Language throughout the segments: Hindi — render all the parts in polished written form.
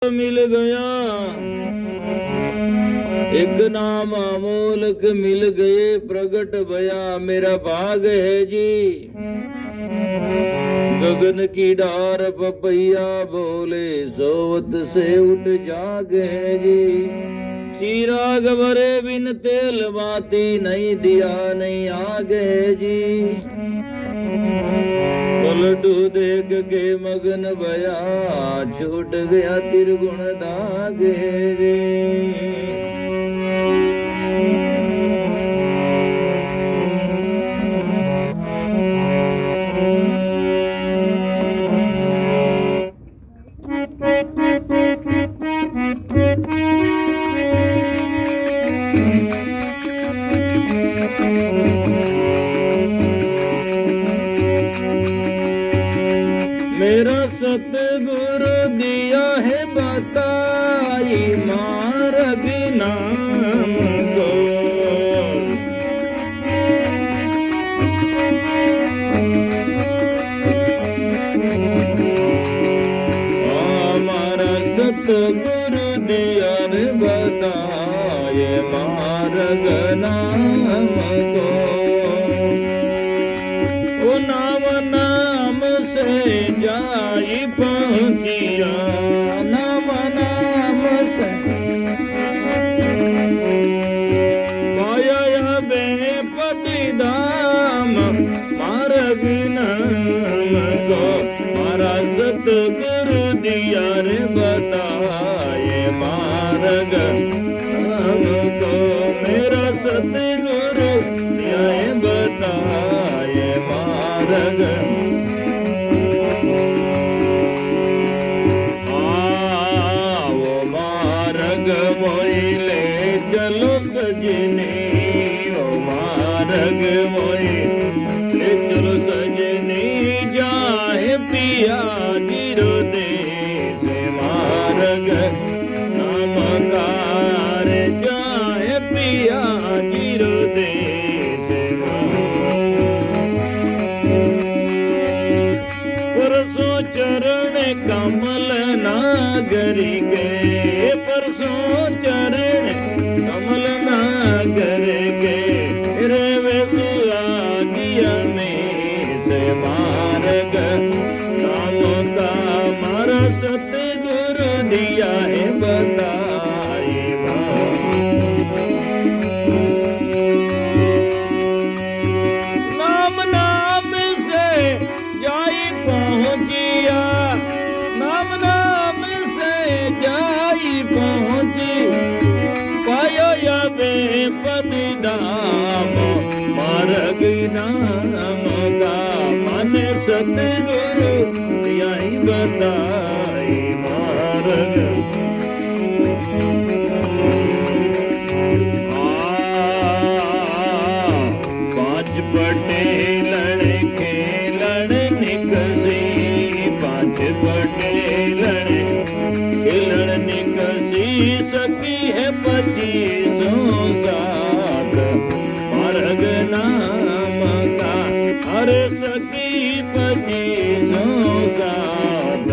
मिल गया, एक नाम अमोलक मिल गए, प्रगट भया मेरा भाग है जी। गगन की डार पपैया बोले, सोवत से उठ जागे जी। चिराग भरे बिन तेल बाती, नहीं दिया नहीं आगे जी। पलटू देख के मगन भया, छूट गया त्रिगुण दागे रे। मेरा सतगुरु दिया है बताई, मार्ग नाम को। हमारा सतगुरु दिया है बताए, मार्ग नाम को। ओ नाम नाम से जाई पहुंचिया, नाम नाम से पाया बेपति धाम, मार्ग नाम को। मारा सतगुरु दिया रे बताए, मार्ग नाम को। मेरा सतगुरु दिया है बताए, मार्ग। मोइले चलो सजनी, ओ मार्ग मोइले चलो सजनी। जाए पिया जीरो देश, मार्ग नमकार। जाए पिया जीरो देश, परसों चरण कमल नागरी के। परसों चरण कमल नागर के, रे वेसुआ दिया में से मार्ग नाम का। मारा सतगुरु दिया है बताए, नाम नाम से जाई पहुंचिया, नाम नाम से जाई पहुंची। पायो या बेपति धाम, मार्ग नाम का। मन सतगुरु दिया ही बताई, मार्ग। पांच बटे लड़के लड़ निकली, पांच बटे लड़ निकली। सकी है 25 सात, मार्ग नाम का। अरे सकी 25 सात।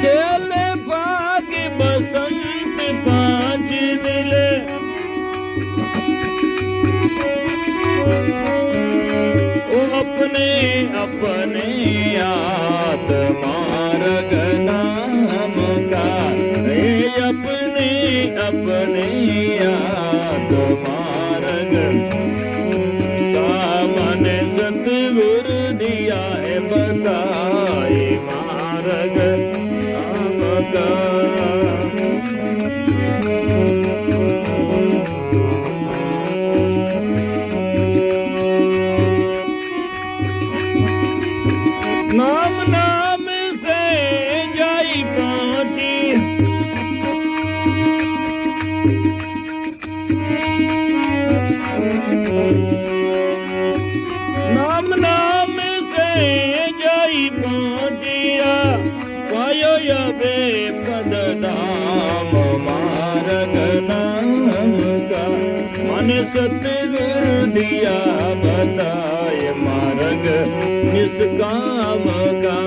चले फाग बसंत पांच मिले, वो अपने अपने याद, मार्ग नाम का। ये अपने अपने याद, मार्ग का। मन सतगुरु दिया है बताए, मार्ग नाम का। नाम नाम से जाई पहुंची, नाम नाम से जाई पहुंचिया। पायो या बेपद धाम, मार्ग नाम का। मन सतगुरु दिया बताए, मार्ग निष्काम का।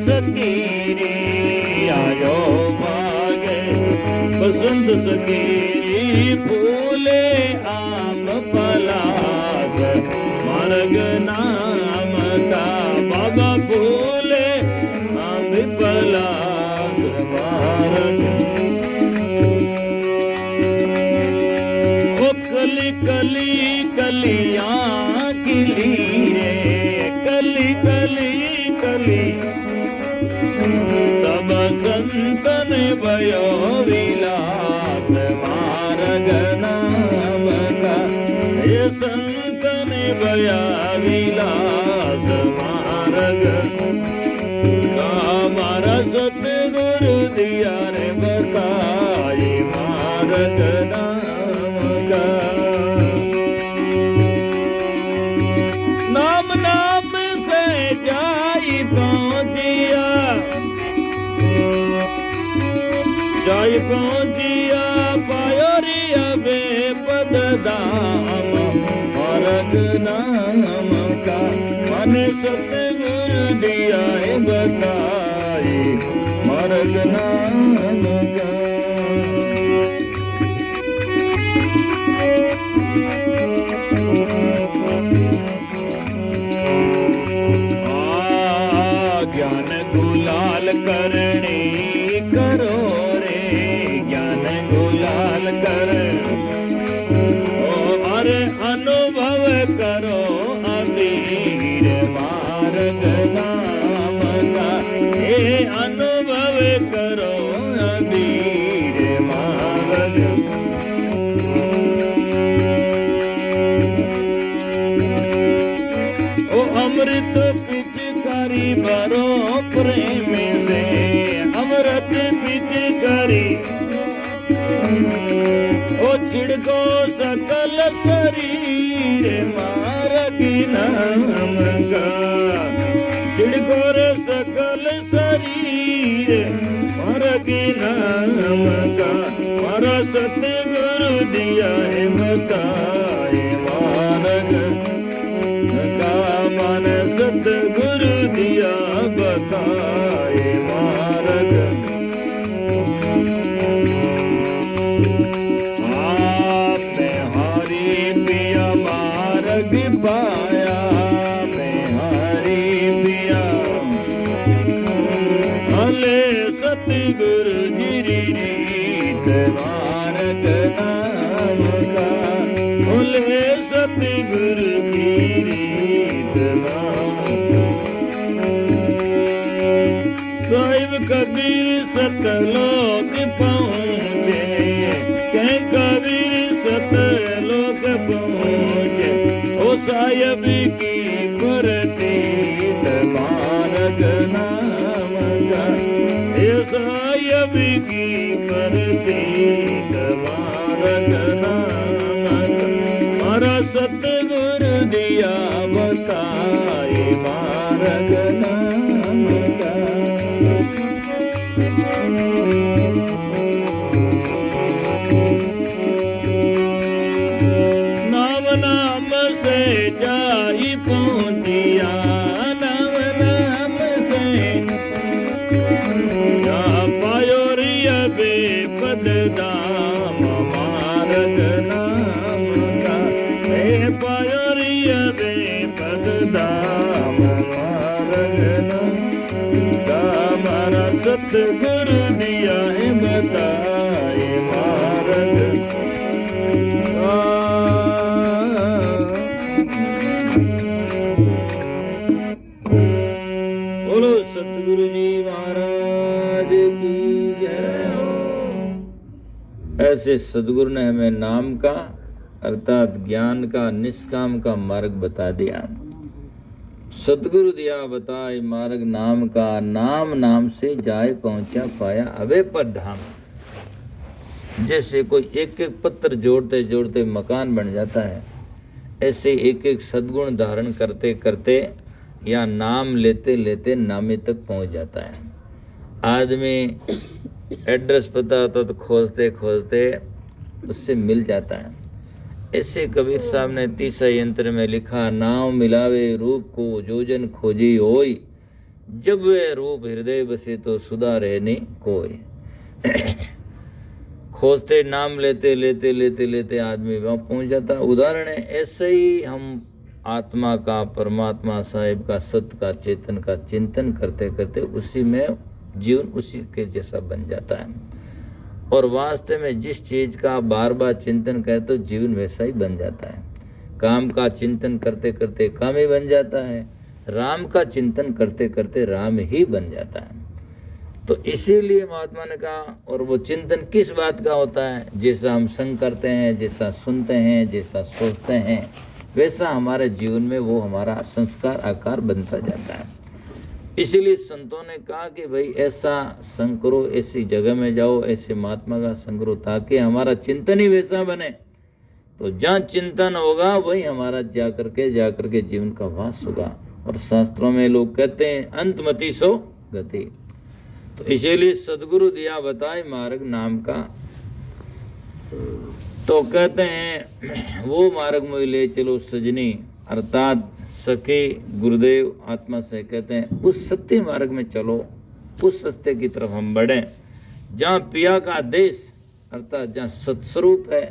सकीरी आयो भागे बसंत सकीरी फूले आम पलास मार्ग नाम का। बाबा फूले आम पलास मार्ग। ओ कली कली कलियां खिली रे कली कली कली सब संतन भयो विलास मार्ग नाम का। ये संतन भया विलास मार्ग का। मारा सतगुरु दिया रे बताई मार्ग नाम का। नाम नाम से जाई पहुंचिया जाई पहुंचिया पायोरिया बेपद दाम मार्ग नाम का। मन सतगुरु दिया है बताई मार्ग नाम का। ज्ञान गुलाल करनी करो रे ज्ञान गुलाल कर। अरे अनुभव करो अबीर मार्ग नाम का। ये अनुभव करो अबीर मार्ग। ओ अमृत पिचकारी भरो प्रेम से अमृत पिचकारी। ओ छिड़को सकल शरीर मार्ग नाम का। छिड़को रे सकल शरीर मार्ग नाम का। मारा सतगुरु दिया है बताए मार्ग का। मन सतगुरु दिया बताए मार्ग। आपने हरि पिया मार्ग पाया मैं हरि पिया। भले सतगुरु जी रीत मार्ग नाम का। भले सतगुरु की रीत साहिब कबीर सतलोक पहुँचे। कह कबीर सतलोक पहुँचे। ओ साहिब की प्रतीत मार्ग नाम का। ये साहिब की प्रतीत मार्ग नाम का। मारा सतगुरु दिया बताए मार्ग नाम का। नाम नाम से जाई पहुंचिया नाम नाम से जा पायो रिया बेपद दाम मार्ग नाम का। हे पायो रिया बेपद दाम मार्ग नाम का। मारा सतगुरु दिया है बताए मार्ग का। बोलो सतगुरु जी महाराज की जय। ऐसे सदगुरु ने हमें नाम का अर्थात ज्ञान का निष्काम का मार्ग बता दिया। सतगुरु दिया बताए मार्ग नाम का। नाम नाम से जाए पहुंचा पाया अबे पद धाम। जैसे कोई एक एक पत्थर जोड़ते जोड़ते मकान बन जाता है, ऐसे एक एक सद्गुण धारण करते करते या नाम लेते लेते नामे तक पहुंच जाता है। आदमी एड्रेस पता होता तो खोजते खोजते उससे मिल जाता है। ऐसे कबीर साहब ने तीसरा यंत्र में लिखा, नाम मिलावे रूप को जोजन खोजी होई, जब वे रूप हृदय बसे तो सुधा रहने कोई। खोजते नाम लेते लेते लेते लेते आदमी वहाँ पहुँच जाता। उदाहरण है, ऐसे ही हम आत्मा का, परमात्मा साहिब का, सत्य का, चेतन का चिंतन करते करते उसी में जीवन उसी के जैसा बन जाता है। और वास्तव में जिस चीज़ का बार बार चिंतन करे तो जीवन वैसा ही बन जाता है। काम का चिंतन करते करते काम ही बन जाता है, राम का चिंतन करते करते राम ही बन जाता है। तो इसीलिए महात्मा ने कहा, और वो चिंतन किस बात का होता है? जैसा हम संग करते हैं, जैसा सुनते हैं, जैसा सोचते हैं, वैसा हमारे जीवन में वो हमारा संस्कार आकार बनता जाता है। इसीलिए संतों ने कहा कि भाई ऐसा संग करो, ऐसी जगह में जाओ, ऐसे महात्मा का संग करो, ताकि हमारा चिंतन ही वैसा बने। तो जहाँ चिंतन होगा वही हमारा जाकर के जीवन का वास होगा। और शास्त्रों में लोग कहते हैं अंतमति सो गति। तो इसीलिए सदगुरु दिया बताए मार्ग नाम का। तो कहते हैं वो मार्ग में ले चलो सजनी, अर्थात सके गुरुदेव आत्मा से कहते हैं उस सत्य मार्ग में चलो, उस रास्ते की तरफ हम बढ़ें जहाँ पिया का देश, अर्थात जहाँ सत्स्वरूप है,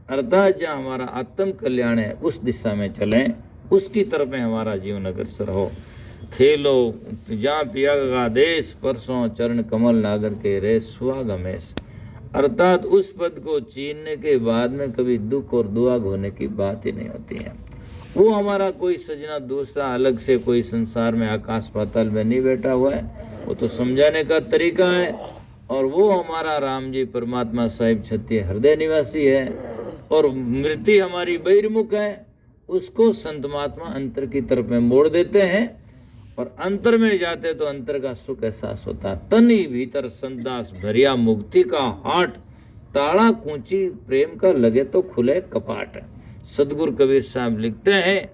अर्थात जहाँ हमारा आत्म कल्याण है, उस दिशा में चलें, उसकी तरफ में हमारा जीवन अग्रसर हो। खेलो जहाँ पिया का देश, परसों चरण कमल नागर के रे सुहाग हमेश। अर्थात उस पद को चीरने के बाद में कभी दुख और दुआग होने की बात ही नहीं होती है। वो हमारा कोई सजना दूसरा अलग से कोई संसार में आकाश पाताल में नहीं बैठा हुआ है, वो तो समझाने का तरीका है। और वो हमारा राम जी परमात्मा साहिब क्षत्रिय हृदय निवासी है, और मृत्यु हमारी बहिर्मुख है, उसको संत महात्मा अंतर की तरफ में मोड़ देते हैं। और अंतर में जाते तो अंतर का सुख एहसास होता है। तन ही भीतर संदास भरिया मुक्ति का हाट, ताला कूंची प्रेम का लगे तो खुले कपाट। सदगुरु कबीर साहब लिखते हैं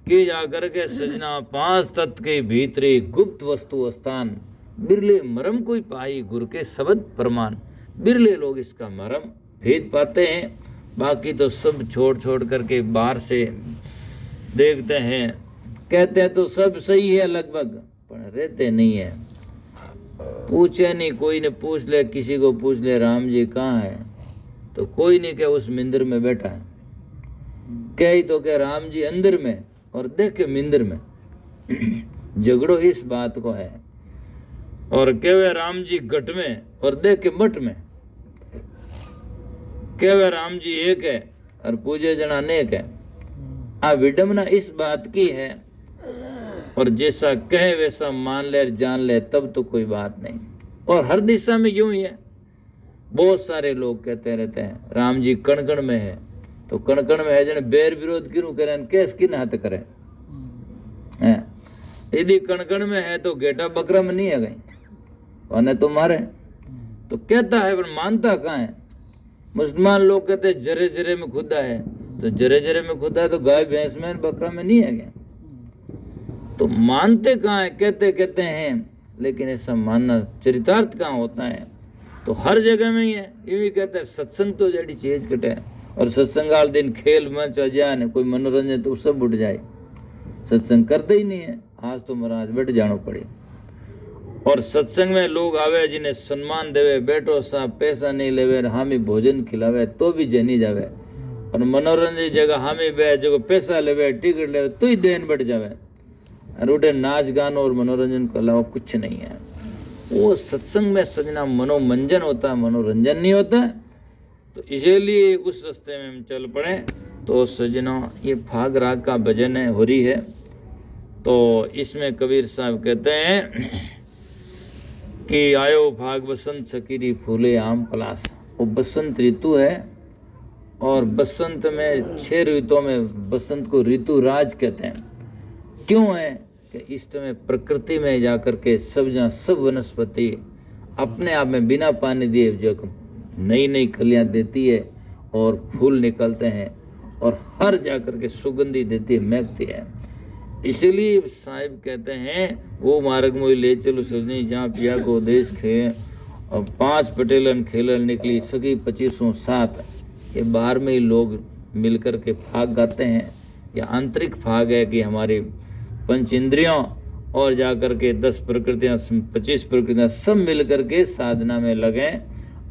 कि जाकर के सजना पांच तत्व के भीतरी गुप्त वस्तु स्थान, बिरले मरम कोई पाई गुरु के शब्द प्रमाण। बिरले लोग इसका मरम भेद पाते हैं, बाकी तो सब छोड़ छोड़ करके बाहर से देखते हैं, कहते हैं तो सब सही है लगभग, पर रहते नहीं है। पूछे नहीं, कोई ने पूछ ले, किसी को पूछ ले राम जी कहाँ है, तो कोई नहीं कहे उस मिंदर में बैठा है। कही तो कह राम जी अंदर में, और देख के मिंदर में। झगड़ो इस बात को है। और कहे राम जी घट में, और देख के मठ में। कहे राम जी एक है और पूजे जना अनेक है। आ विडम्बना इस बात की है, और जैसा कहे वैसा मान ले जान ले, तब तो कोई बात नहीं। और हर दिशा में यूं ही है। बहुत सारे लोग कहते रहते हैं राम जी कण कण में है, तो कण कण में है जन बैर विरोध क्यों करें, कैस किन हाथ करे। यदि कण कण में है तो गेटा बकरा में नहीं है गई, उन्हें तो मारे। तो कहता है पर मानता कहाँ है। मुसलमान लोग कहते हैं जरे जरे में खुदा है, तो जरे जरे में खुदा है तो गाय भैंस में बकरा में नहीं है क्या? तो मानते कहाँ है, कहते कहते हैं, लेकिन ऐसा मानना चरितार्थ कहाँ होता है। तो हर जगह में ही है। ये भी कहते हैं सत्संग तो जड़ी चीज कटे, और सत्संग वाले दिन खेल मंच अजान कोई मनोरंजन तो सब उठ जाए, सत्संग करते ही नहीं है। आज तो महाराज बैठ जाना पड़े। और सत्संग में लोग आवे जिन्हें सम्मान देवे, बैठो साहब पैसा नहीं लेवे, हामी भोजन खिलावे तो भी जनी जावे। और मनोरंजन जगह हामी बे जो पैसा लेवे टिकट लेवे तो ही देन बढ़ जावे। और उठे नाच गान और मनोरंजन के अलावा कुछ नहीं है। वो सत्संग में सजना मनोमंजन होता है, मनोरंजन नहीं होता। तो इसीलिए उस रास्ते में हम चल पड़े। तो सजना ये फाग राग का भजन है, होरी है। तो इसमें कबीर साहब कहते हैं कि आयो भाग बसंत सकीरी फूले आम पलास। वो बसंत ऋतु है, और बसंत में 6 ऋतुओं में बसंत को ऋतु राज कहते हैं। क्यों है कि इस समय प्रकृति में जाकर के सब जहाँ सब वनस्पति अपने आप में बिना पानी दिए जो नई नई कलियां देती है और फूल निकलते हैं और हर जाकर के सुगंधी देती है, महकती है। इसलिए साहिब कहते हैं वो मार्ग मोहि ले चलो सजनी जहाँ पिया को देश खे, और 5 पटेलन खेलन निकली सगी 25 साथ। ये 12 में ही लोग मिलकर के फाग गाते हैं। यह आंतरिक फाग है कि हमारी पंच इंद्रियों और जाकर के 10 प्रकृतियाँ 25 प्रकृतियाँ सब मिलकर के साधना में लगें,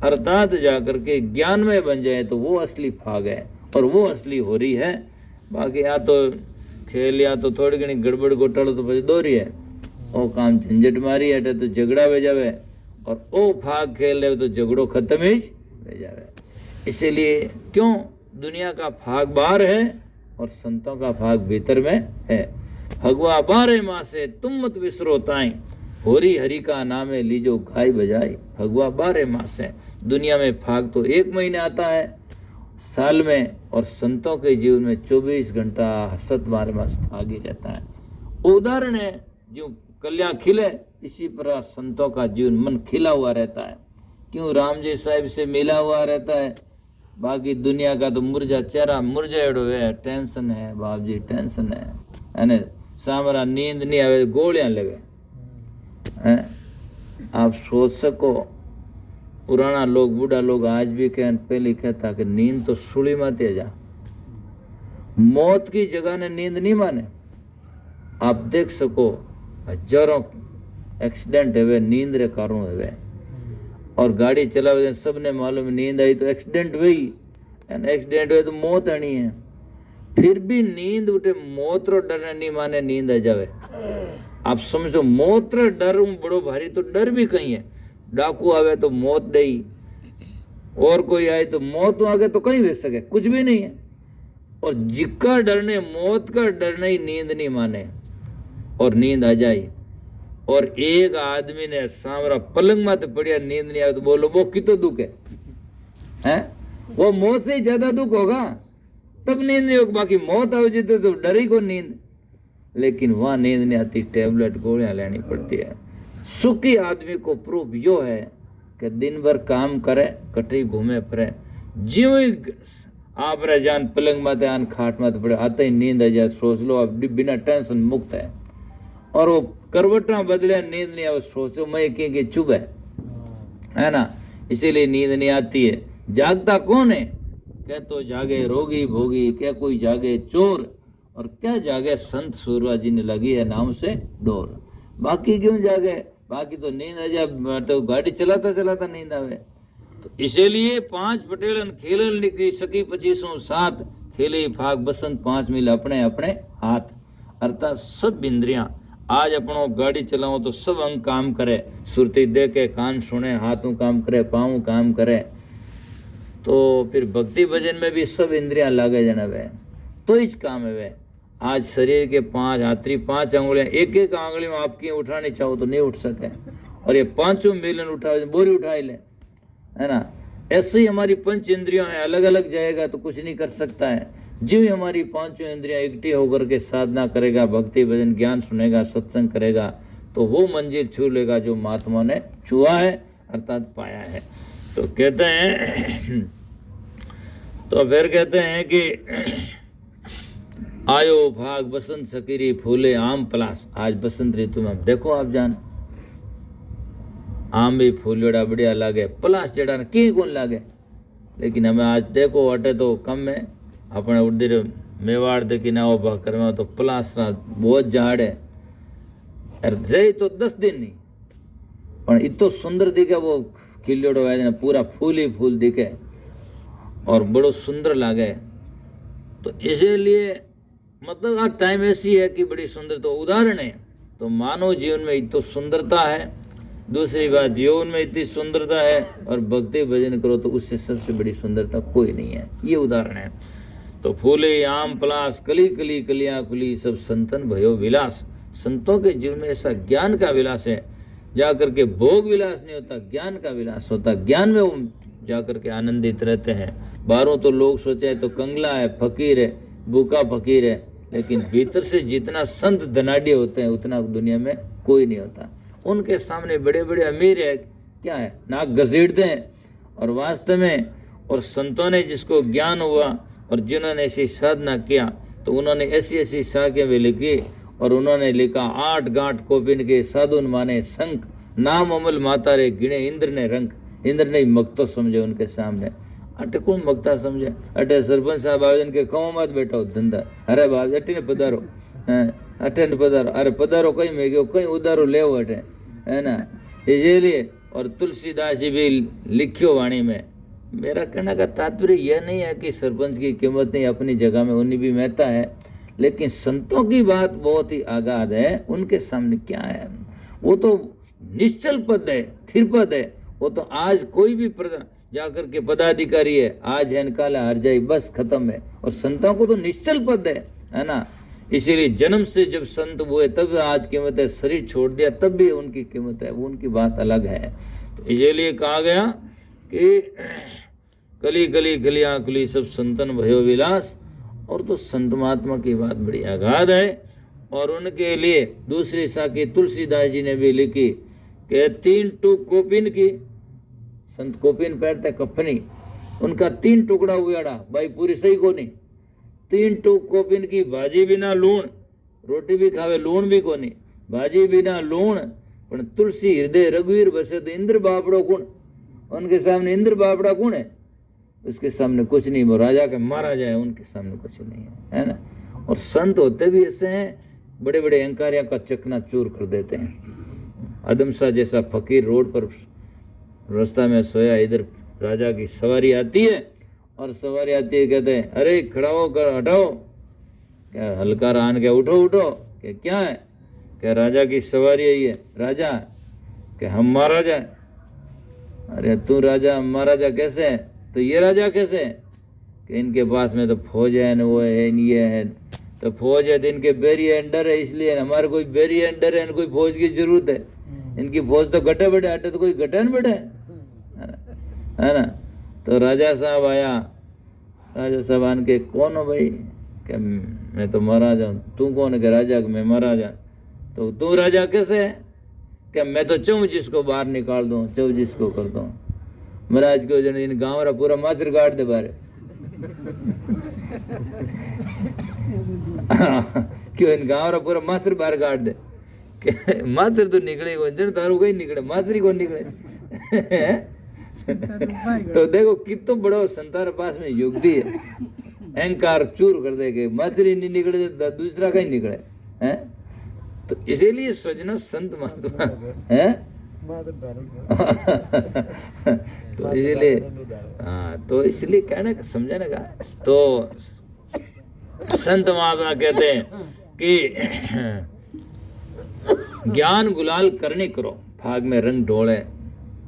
अर्थात जाकर के ज्ञान में बन जाए, तो वो असली फाग है और वो असली हो रही है। बाकी या तो खेल या तो थोड़ी घनी गड़बड़ घोटालो तो પછી દોરી है, ओ काम झंझट मारी है तो झगड़ा हो जावे, और ओ फाग खेल ले तो झगड़ो खत्म ही हो जावे। इसीलिए क्यों दुनिया का फाग बाहर है और संतों का फाग भीतर में है। भगवा 12 मासे तुम मत विसरो ताई, होरी हरि का नामे लीजो गाय बजाई। भगवा 12 मास है। दुनिया में फाग तो 1 महीने आता है साल में, और संतों के जीवन में 24 घंटा हसत 12 मास फाग ही रहता है। उदाहरण है, जो कल्याण खिले इसी प्रकार संतों का जीवन मन खिला हुआ रहता है। क्यों? राम जी साहिब से मिला हुआ रहता है। बाकी दुनिया का तो मुरझा चेहरा मुरझाड़ो है, टेंशन है बाप जी, टेंशन है। सामरा नींद नहीं आवे, गोलियां लेवे हैं। आप सोच सको, पुराना लोग बूढ़ा लोग आज भी कहन पहले कहता कि नींद तो सुली मत जा, मौत की जगह ने नींद नहीं माने। आप देख सको हजारों एक्सीडेंट हुए नींद रे कारण हुए, और गाड़ी चलावे सबने मालूम नींद आई तो एक्सीडेंट हुई, एक्सीडेंट हुए तो मौत आनी है। फिर भी नींद उठे, मौत रो डर नहीं माने, नींद आ जावे। आप समझो मौत रो डर बड़ो भारी, तो डर भी कहीं है। डाकू आवे तो मौत दई, और कोई आए तो मौत आगे तो कहीं भेज सके, कुछ भी नहीं है। और जिक्का डरने मौत का डर नहीं, नींद नहीं माने और नींद आ जाए। और एक आदमी ने सामरा पलंग माते पड़िया, नींद नहीं आए तो बोलो वो कितो दुख है? वो मौत से ही ज्यादा दुख होगा, तब नींद नहीं होगी। बाकी मौत आ जाती तो डर ही को नींद, लेकिन वहां नींद नहीं आती, टेबलेट गोलियां लेनी पड़ती है। सुखी आदमी को प्रूफ यो है कि दिन भर काम करे, कटरी घूमे फिरे, ज्यों ही आप रह जान पलंग माते आन खाट माते पड़े, आते ही नींद आ जाए। सोच लो आप बिना टेंशन मुक्त है। और वो करवटा बदले नींद नहीं आवे, सोचो मैं के चुभ है ना। इसीलिए नींद नहीं आती है। जागता कौन है? क्या तो जागे रोगी भोगी, क्या कोई जागे चोर, और क्या जागे संत सूरवा जी ने लगी है नाम से डोर। बाकी क्यों जागे? बाकी तो नींद आ जाए, तो गाड़ी चलाता चलाता नींद आवे। तो इसीलिए 5 पटेलन खेलन निकली सकी 25 साथ, खेले फाग बसंत 5 मिल अपने अपने हाथ। अर्थात सब इंद्रियां आज अपनो गाड़ी चलाओ तो सब अंग काम करे, सुरती देखे, कान सुने, हाथों काम करे, पाँव काम करे। तो फिर भक्ति भजन में भी सब इंद्रियां लागे जाना वे, तो ही काम है वे। आज शरीर के 5 हाथरी 5 आंगुलियां, एक एक आंगुली में आपकी उठानी चाहो तो नहीं उठ सके, और ये 5 मिलन उठाओ बोरी उठाई ले, है ना। ऐसे ही हमारी पंच इंद्रियां हैं, अलग अलग जाएगा तो कुछ नहीं कर सकता है। जो ही हमारी 5 इंद्रियां इकट्ठी होकर के साधना करेगा, भक्ति भजन ज्ञान सुनेगा, सत्संग करेगा, तो वो मंजिल छू लेगा जो महात्मा ने छुआ है अर्थात पाया है। तो कहते हैं तो फिर कहते हैं कि आयो भाग बसंत सकीरी फूले आम पलास। आज बसंत ऋतु में देखो आप जान, आम भी फूलड़ा बढ़िया लागे, पलास जड़ा की कौन लागे। लेकिन हमें आज देखो अटे तो कम में अपने उधर मेवाड़ देखी ना हो भाकर में तो पलास ना बहुत झाड़ है, रही तो 10 दिन नहीं, पर इतो सुंदर दिखे वो खिल्योड़ो है, पूरा फूल ही फूल दिखे और बड़ो सुंदर लागे। तो इसीलिए मतलब आज टाइम ऐसी है कि बड़ी सुंदर, तो उदाहरण है। तो मानव जीवन में इतो सुंदरता है, दूसरी बात जीवन में इतनी सुंदरता है, और भक्ति भजन करो तो उससे सबसे बड़ी सुंदरता कोई नहीं है। ये उदाहरण है। तो फूले आम पलास कली कली कलियां खुली, सब संतन भयो विलास। संतों के जीवन में ऐसा ज्ञान का विलास है, जाकर के भोग विलास नहीं होता, ज्ञान का विलास होता। ज्ञान में वो जाकर के आनंदित रहते हैं। बाहरों तो लोग सोचे तो कंगला है, फकीर है, भूखा फकीर है, लेकिन भीतर से जितना संत धनाढ़ी होते हैं उतना दुनिया में कोई नहीं होता। उनके सामने बड़े बड़े अमीर है, क्या है, नाक घसीटते हैं और वास्तव में और संतों ने जिसको ज्ञान हुआ और जिन्होंने ऐसी साधना किया तो उन्होंने ऐसी ऐसी शाखें भी लिखी और उन्होंने लिखा 8 गांठ कोपिन के साधुन माने संख नाम अमल माता रे गिणे इंद्र ने रंग। इंद्र ने मगतो समझे उनके सामने। अटे कौन मगता समझे? अटे सरपंच साहब आयोजन के खो मत बैठो धंधा। अरे बाप अटे ने पधारो, अटे ने पधारो, अरे पधारो कहीं में गयो कहीं उधारो ले अटे, है ना। इसलिए और तुलसीदास जी भी लिखियो वाणी में। मेरा कहने का तात्पर्य यह नहीं है कि सरपंच की कीमत नहीं, अपनी जगह में उन्हीं भी महत्ता है, लेकिन संतों की बात बहुत ही आगाध है। उनके सामने क्या है? वो तो निश्चल पद है, स्थिर पद है। वो तो आज कोई भी जाकर के पदाधिकारी है, आज है काल हार जाए, बस खत्म है। और संतों को तो निश्चल पद है ना। इसीलिए जन्म से जब संत हुए तब आज कीमत है, शरीर छोड़ दिया तब भी उनकी कीमत है, वो उनकी बात अलग है। तो इसीलिए कहा गया कि कली कली कलिया कुली सब संतन भयो विलास। और तो संत महात्मा की बात बड़ी आगाध है। और उनके लिए दूसरी साखी तुलसीदास जी ने भी लिखी कि 3 टूक कोपिन की, संत कोपिन पहनते कफनी, उनका 3 टुकड़ा उड़ा भाई पूरी सही को नहीं। 3 टूक कोपिन की भाजी बिना लूण, रोटी भी खावे लूण भी को नहीं, भाजी बिना लूण पण तुलसी हृदय रघुवीर बसे तो इंद्र बापड़ो कुण। उनके सामने इंद्र बापड़ा कौन है? उसके सामने कुछ नहीं। वो राजा के महाराजा है, उनके सामने कुछ नहीं है ना। और संत होते भी ऐसे हैं, बड़े बड़े अहंकारियों का चकना चूर कर देते हैं। आदम शाह जैसा फकीर रोड पर रास्ता में सोया, इधर राजा की सवारी आती है और सवारी आती है, कहते हैं अरे खड़ा हो कर हटाओ, क्या हल्का रान के उठो उठो, क्या है? क्या राजा की सवारी आई है। राजा क्या हम महाराजा है? अरे तू राजा हम महाराजा कैसे है? तो ये राजा कैसे है? कि इनके पास में तो फौज है न, वो है न, ये है। तो फौज है तो इनके बेरी अंडर है, इसलिए हमारे कोई बेरी अंडर है न, कोई फौज की जरूरत है। इनकी फौज तो घटे बढ़े हटे तो कोई घटे न बढ़े, है ना। तो राजा साहब आया, राजा साहब आन के कौन हो भाई? क्या मैं तो महाराजा हूँ। तू कौन है? कि राजा मैं महाराजा। तो तू राजा कैसे है? क्या मैं तो चाहूँ जिसको बाहर निकाल दूँ, चाहूँ जिसको कर दूँ। महाराज के जन इन गाँव पूरा मासर काट दे बारे क्यों इन गाँव पूरा मासर बाहर काट दे। मासर तो निकले जन तारू कहीं निकले, मासरी को निकले। तो देखो कितना बड़ा संतार पास में युक्ति है, अहंकार चूर कर देगे। मासरी नहीं निकले तो दूसरा कहीं निकले हैं। तो इसीलिए सजना संत महात्मा है। तो इसीलिए हाँ, तो इसलिए कहने का समझाने का, तो संत महात्मा कहते हैं कि ज्ञान गुलाल करने करो, फाग में रंग ढोले।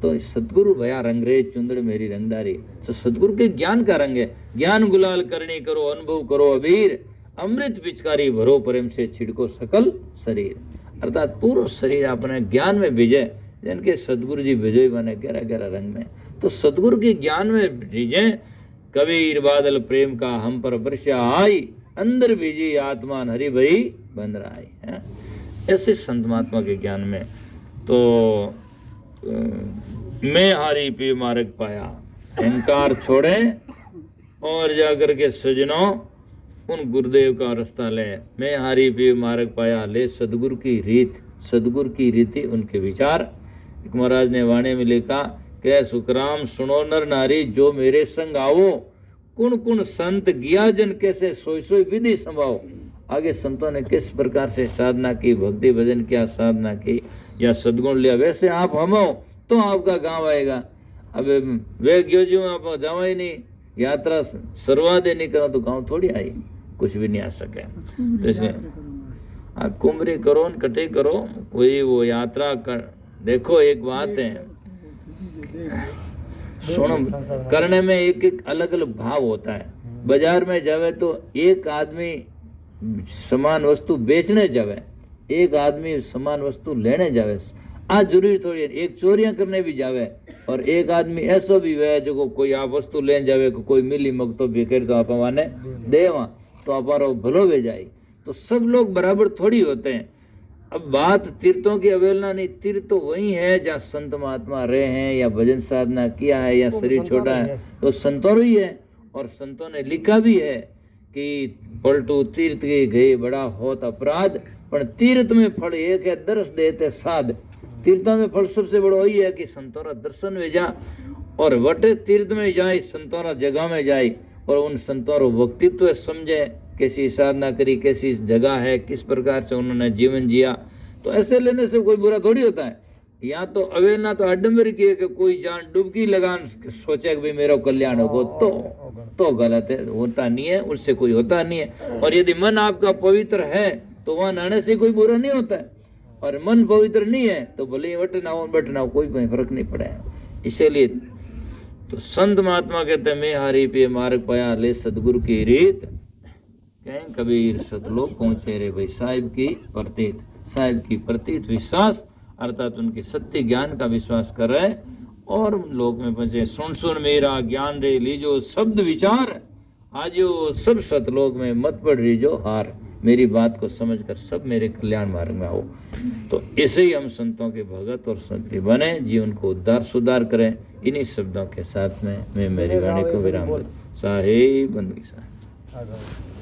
तो सतगुरु भया रंगरेज चुंदड़ मेरी रंगदारी। तो सतगुरु के ज्ञान का रंग है। ज्ञान गुलाल करने करो, अनुभव करो अबीर, अमृत पिचकारी भरो प्रेम से छिड़को सकल शरीर। अर्थात पूर्ण शरीर अपने ज्ञान में भिजे, जिनके सदगुरु जी भिजोई बने गहरा गहरा रंग में। तो सदगुरु के ज्ञान में भिजे, कबीर बादल प्रेम का हम पर वर्षा आई, अंदर भिजी आत्मान हरि भई बंद रहाई है। ऐसे संत महात्मा के ज्ञान में तो मैं हारी पे मार्ग पाया, अहंकार छोड़े और जाकर के सजनों उन गुरुदेव का रास्ता ले। मैं हारी पे मार्ग पाया, ले सदगुरु की रीत, सदगुरु की रीति उनके विचार। एक महाराज ने वाणी में लिखा कि सुखराम सुनो नर नारी, जो मेरे संग आओ, कुण कुण संत गिया जन कैसे सोई सोई विधि संभाओ। आगे संतों ने किस प्रकार से साधना की, भक्ति भजन क्या साधना की या सदगुण लिया, वैसे आप हम हो तो आपका गांव आएगा। अब वे क्यों जो आप जावा ही नहीं, यात्रा सर्वादे नहीं करो तो गांव थोड़ी आई, कुछ भी नहीं आ सके। तो इसलिए आप कुमरी करो न कटे करो, कोई वो यात्रा कर। देखो एक बात है, सुनो, करने में एक एक अलग अलग भाव होता है। बाजार में जावे तो एक आदमी समान वस्तु बेचने जावे, एक आदमी समान वस्तु लेने जावे। आज जरूरी थोड़ी है, एक चोरियां करने भी जावे और एक आदमी ऐसा भी है जो कोई आप वस्तु लेने जावे, कोई मिली मग तो बिखेर तो आप माने देवा तो आप भलो वे जाए। तो सब लोग बराबर थोड़ी होते हैं। अब बात तीर्थों की अवहेलना नहीं, तीर्थ तो वही है जहाँ संत महात्मा रहे हैं या भजन साधना किया है या शरीर छोड़ा है, तो संतों ही है। और संतों ने लिखा भी है कि पलटू तीर्थ के गए बड़ा होत अपराध, पर तीर्थ में फल एक है दर्श देते साध। तीर्थों में फल सबसे बड़ा वही है कि संतोरा दर्शन में जा और वटे तीर्थ में जाए, संतोरा जगह में जाए और उन संतों व्यक्तित्व समझे, कैसी साधना करी, कैसी जगह है, किस प्रकार से उन्होंने जीवन जिया। तो ऐसे लेने से कोई बुरा थोड़ी होता है। या तो अवहेलना तो आडम्बरी की है कि कोई जान डुबकी लगान सोचे कि भाई मेरा कल्याण होगा, तो गलत है, होता नहीं है, उससे कोई होता नहीं है। और यदि मन आपका पवित्र है तो वहां नहाने से कोई बुरा नहीं होता है, और मन पवित्र नहीं है तो भले वटना हो बैठना हो, कोई फर्क नहीं पड़ेगा। इसीलिए तो संत महात्मा कहते हैं मैं हारी पे मार्ग पाया ले सदगुरु की रीत, कहें कबीर सतलोक पहुंचे रे भाई साहिब की प्रतीत। साहिब की प्रतीत विश्वास अर्थात उनके सत्य ज्ञान का विश्वास कर रहे और लोक में पहुंचे। सुन सुन मेरा ज्ञान रे लीजो शब्द विचार, आजो सब सतलोक में मत पड़ रीजो हार। मेरी बात को समझकर सब मेरे कल्याण मार्ग में आओ। तो ऐसे ही हम संतों के भगत और संती बने, जीवन को उद्धार सुधार करें। इन्हीं शब्दों के साथ में मैं मेरी वाणी को विराम दूं। साहिब बंदगी साहब।